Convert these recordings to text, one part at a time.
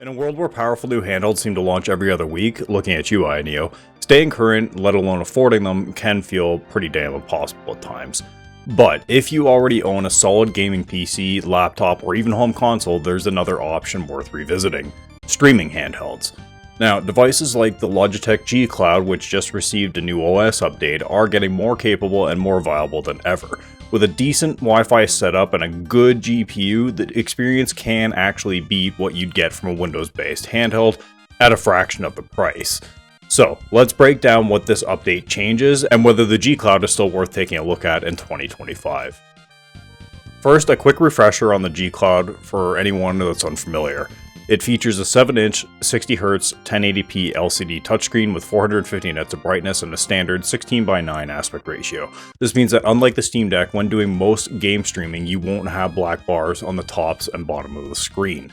In a world where powerful new handhelds seem to launch every other week, looking at you, Neo, staying current, let alone affording them, can feel pretty damn impossible at times. But if you already own a solid gaming PC, laptop, or even home console, there's another option worth revisiting: streaming handhelds. Now, devices like the Logitech G Cloud, which just received a new OS update, are getting more capable and more viable than ever. With a decent Wi-Fi setup and a good GPU, the experience can actually beat what you'd get from a Windows-based handheld at a fraction of the price. So, let's break down what this update changes and whether the G Cloud is still worth taking a look at in 2025. First, a quick refresher on the G Cloud for anyone that's unfamiliar. It features a 7-inch, 60Hz, 1080p LCD touchscreen with 450 nits of brightness and a standard 16:9 aspect ratio. This means that unlike the Steam Deck, when doing most game streaming, you won't have black bars on the tops and bottom of the screen.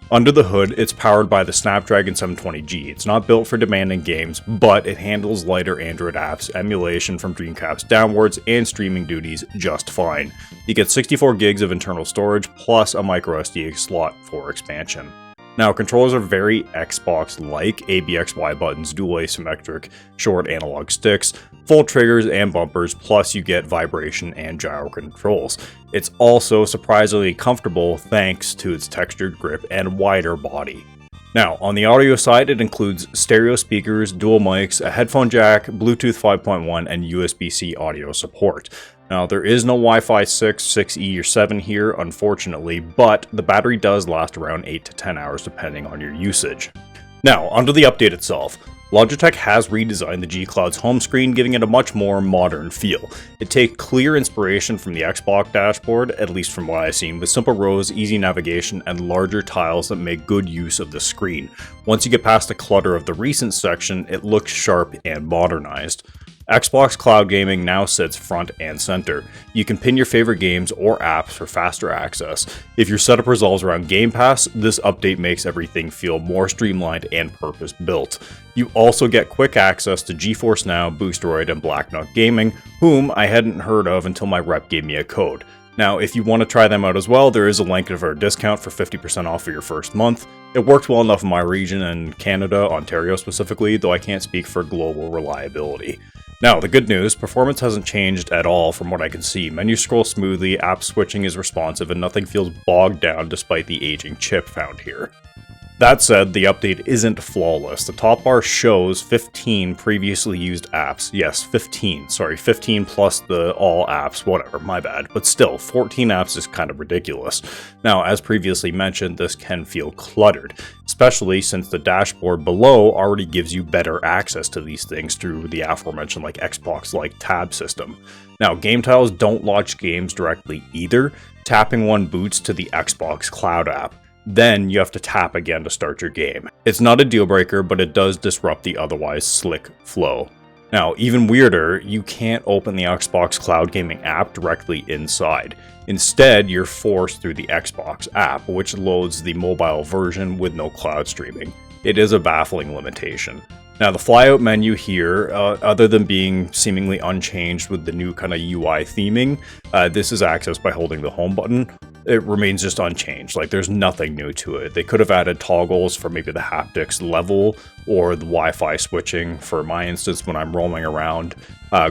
Under the hood, it's powered by the Snapdragon 720G. It's not built for demanding games, but it handles lighter Android apps, emulation from Dreamcast downwards, and streaming duties just fine. You get 64 gigs of internal storage, plus a microSD slot for expansion. Now, controllers are very Xbox-like: ABXY buttons, dual asymmetric, short analog sticks, full triggers and bumpers, plus you get vibration and gyro controls. It's also surprisingly comfortable thanks to its textured grip and wider body. Now, on the audio side, it includes stereo speakers, dual mics, a headphone jack, Bluetooth 5.1, and USB-C audio support. Now, there is no Wi-Fi 6, 6E, or 7 here, unfortunately, but the battery does last around 8 to 10 hours depending on your usage. Now, onto the update itself. Logitech has redesigned the G Cloud's home screen, giving it a much more modern feel. It takes clear inspiration from the Xbox dashboard, at least from what I've seen, with simple rows, easy navigation, and larger tiles that make good use of the screen. Once you get past the clutter of the recent section, it looks sharp and modernized. Xbox Cloud Gaming now sits front and center. You can pin your favorite games or apps for faster access. If your setup revolves around Game Pass, this update makes everything feel more streamlined and purpose-built. You also get quick access to GeForce Now, Boostoroid, and Blacknut Gaming, whom I hadn't heard of until my rep gave me a code. Now, if you want to try them out as well, there is a link for a discount for 50% off for your first month. It works well enough in my region and Canada, Ontario specifically, though I can't speak for global reliability. Now, the good news, performance hasn't changed at all from what I can see. Menus scroll smoothly, app switching is responsive, and nothing feels bogged down despite the aging chip found here. That said, the update isn't flawless. The top bar shows 15 previously used apps. Yes, 15 plus the all apps, whatever, my bad. But still, 14 apps is kind of ridiculous. Now, as previously mentioned, this can feel cluttered, especially since the dashboard below already gives you better access to these things through the aforementioned Xbox-like tab system. Now, game tiles don't launch games directly either. Tapping one boots to the Xbox Cloud app. Then you have to tap again to start your game. It's not a deal breaker, but it does disrupt the otherwise slick flow. Now, even weirder, you can't open the Xbox Cloud Gaming app directly inside. Instead, you're forced through the Xbox app, which loads the mobile version with no cloud streaming. It is a baffling limitation. Now, the flyout menu here, other than being seemingly unchanged with the new kind of UI theming, this is accessed by holding the home button. It remains just unchanged, there's nothing new to it. They could have added toggles for maybe the haptics level or the Wi-Fi switching for my instance when I'm roaming around,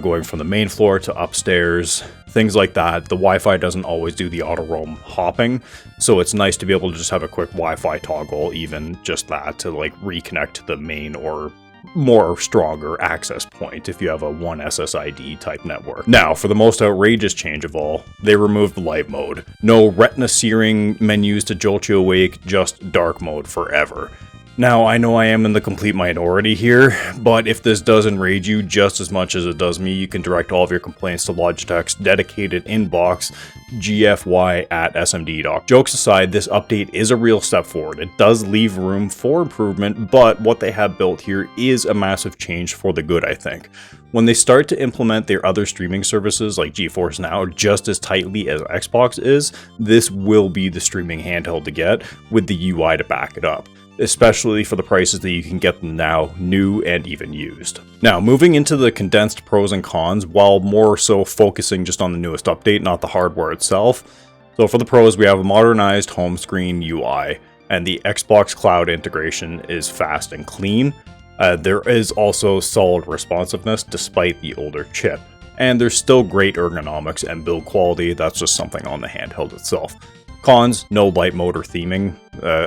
going from the main floor to upstairs, things like that. The Wi-Fi doesn't always do the auto roam hopping, so it's nice to be able to just have a quick Wi-Fi toggle, even just that, to reconnect to the main or more stronger access point if you have a 1 SSID type network. Now, for the most outrageous change of all, they removed light mode. No retina searing menus to jolt you awake, just dark mode forever. Now, I know I am in the complete minority here, but if this does enrage you just as much as it does me, you can direct all of your complaints to Logitech's dedicated inbox, gfy@smd.com. Jokes aside, this update is a real step forward. It does leave room for improvement, but what they have built here is a massive change for the good, I think. When they start to implement their other streaming services like GeForce Now just as tightly as Xbox is, this will be the streaming handheld to get with the UI to back it up, especially for the prices that you can get them now, new and even used. Now, moving into the condensed pros and cons, while more so focusing just on the newest update, not the hardware itself. So for the pros, we have a modernized home screen UI. and the Xbox Cloud integration is fast and clean. There is also solid responsiveness despite the older chip, and there's still great ergonomics and build quality. That's just something on the handheld itself. Cons, no light mode or theming.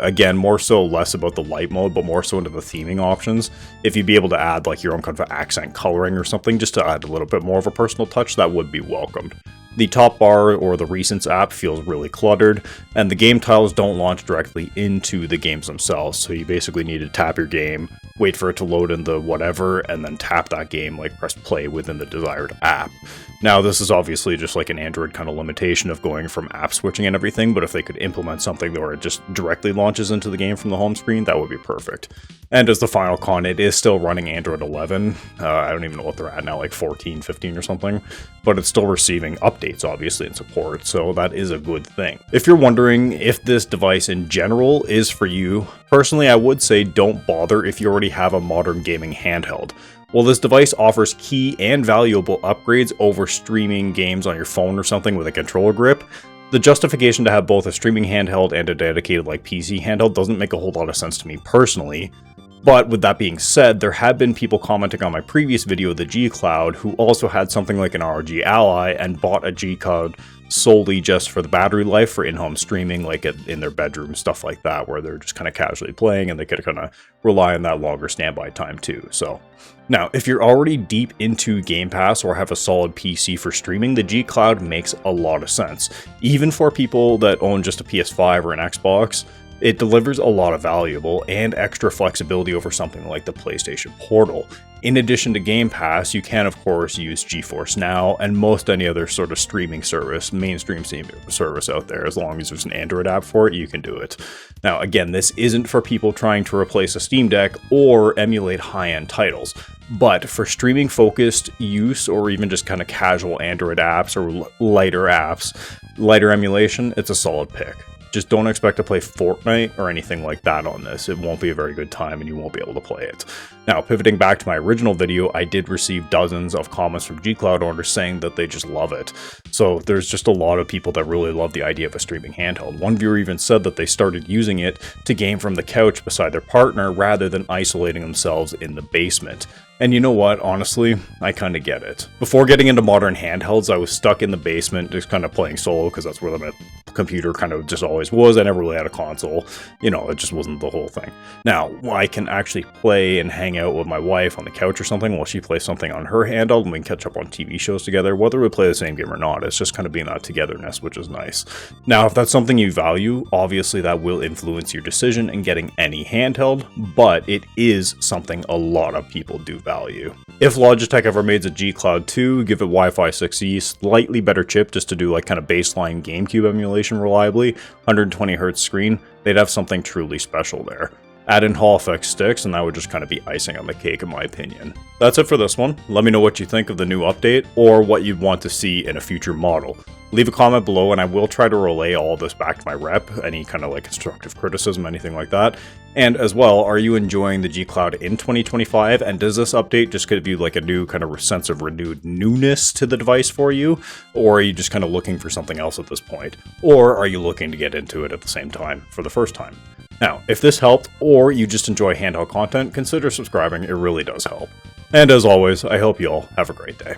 Again, more so less about the light mode, but more so into the theming options. If you'd be able to add like your own kind of accent coloring or something, just to add a little bit more of a personal touch, that would be welcomed. The top bar or the Recents app feels really cluttered, and the game tiles don't launch directly into the games themselves, so you basically need to tap your game, wait for it to load in the whatever, and then tap that game, like press play within the desired app. Now, this is obviously just like an Android kind of limitation of going from app switching and everything, but if they could implement something where it just directly launches into the game from the home screen, that would be perfect. And as the final con, it is still running Android 11. I don't even know what they're at now, like 14, 15 or something, but it's still receiving updates, obviously, and support, so that is a good thing. If you're wondering if this device in general is for you, personally, I would say don't bother if you already have a modern gaming handheld. While this device offers key and valuable upgrades over streaming games on your phone or something with a controller grip, the justification to have both a streaming handheld and a dedicated like PC handheld doesn't make a whole lot of sense to me personally. But with that being said, there have been people commenting on my previous video, the G Cloud, who also had something like an ROG Ally and bought a G Cloud solely just for the battery life for in-home streaming, like in their bedroom, stuff like that, where they're just kind of casually playing and they could kind of rely on that longer standby time too. So now, if you're already deep into Game Pass or have a solid PC for streaming, the G Cloud makes a lot of sense. Even for people that own just a PS5 or an Xbox, it delivers a lot of valuable and extra flexibility over something like the PlayStation Portal. In addition to Game Pass, you can of course use GeForce Now and most any other sort of streaming service, mainstream service out there. As long as there's an Android app for it, you can do it. Now again, this isn't for people trying to replace a Steam Deck or emulate high-end titles, but for streaming focused use or even just kind of casual Android apps or lighter emulation, it's a solid pick. Just don't expect to play Fortnite or anything like that on this. It won't be a very good time and you won't be able to play it. Now, pivoting back to my original video, I did receive dozens of comments from G Cloud owners saying that they just love it. So there's just a lot of people that really love the idea of a streaming handheld. One viewer even said that they started using it to game from the couch beside their partner rather than isolating themselves in the basement. And you know what, honestly, I kind of get it. Before getting into modern handhelds, I was stuck in the basement just kind of playing solo because that's where the computer kind of just always was. I never really had a console. You know, it just wasn't the whole thing. Now, I can actually play and hang out with my wife on the couch or something while she plays something on her handheld and we can catch up on TV shows together, whether we play the same game or not. It's just kind of being that togetherness, which is nice. Now, if that's something you value, obviously that will influence your decision in getting any handheld, but it is something a lot of people do value. If Logitech ever made a G Cloud 2, give it Wi-Fi 6E, slightly better chip just to do like kind of baseline GameCube emulation reliably, 120Hz screen, they'd have something truly special there. Add in Hall effect sticks and that would just kind of be icing on the cake in my opinion. That's it for this one. Let me know what you think of the new update or what you'd want to see in a future model. Leave a comment below and I will try to relay all this back to my rep, any kind of like constructive criticism, anything like that. And as well, are you enjoying the G Cloud in 2025? And does this update just give you like a new kind of sense of renewed newness to the device for you? Or are you just kind of looking for something else at this point? Or are you looking to get into it at the same time for the first time? Now, if this helped or you just enjoy handheld content, consider subscribing. It really does help. And as always, I hope you all have a great day.